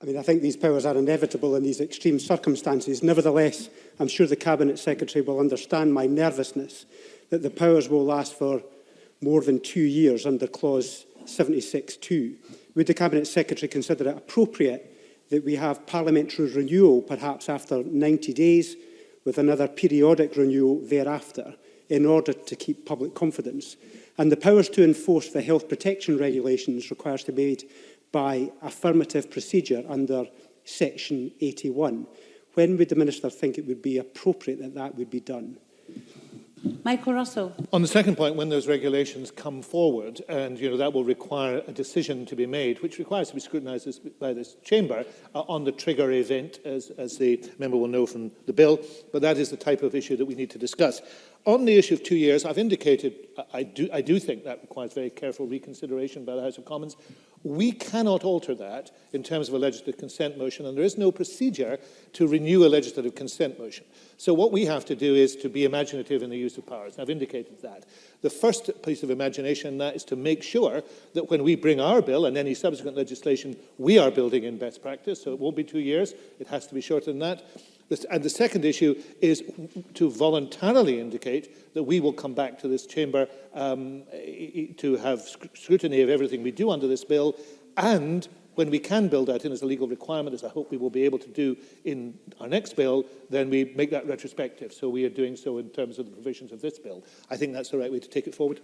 I think these powers are inevitable in these extreme circumstances. Nevertheless, I'm sure the Cabinet Secretary will understand my nervousness that the powers will last for more than 2 years under Clause 76(2). Would the Cabinet Secretary consider it appropriate that we have parliamentary renewal perhaps after 90 days, with another periodic renewal thereafter, in order to keep public confidence? And the powers to enforce the health protection regulations requires to be made by affirmative procedure under Section 81. When would the Minister think it would be appropriate that that would be done? Michael Russell. On the second point, when those regulations come forward, and that will require a decision to be made, which requires to be scrutinised by this chamber on the trigger event, as the member will know from the bill, but that is the type of issue that we need to discuss. On the issue of 2 years, I've indicated I do think that requires very careful reconsideration by the House of Commons. We cannot alter that in terms of a legislative consent motion, and there is no procedure to renew a legislative consent motion. So what we have to do is to be imaginative in the use of powers. I've indicated that. The first piece of imagination in that is to make sure that when we bring our bill and any subsequent legislation, we are building in best practice. So it won't be 2 years. It has to be shorter than that. And the second issue is to voluntarily indicate that we will come back to this chamber to have scrutiny of everything we do under this bill, and when we can build that in as a legal requirement, as I hope we will be able to do in our next bill, then we make that retrospective. So we are doing so in terms of the provisions of this bill. I think that's the right way to take it forward.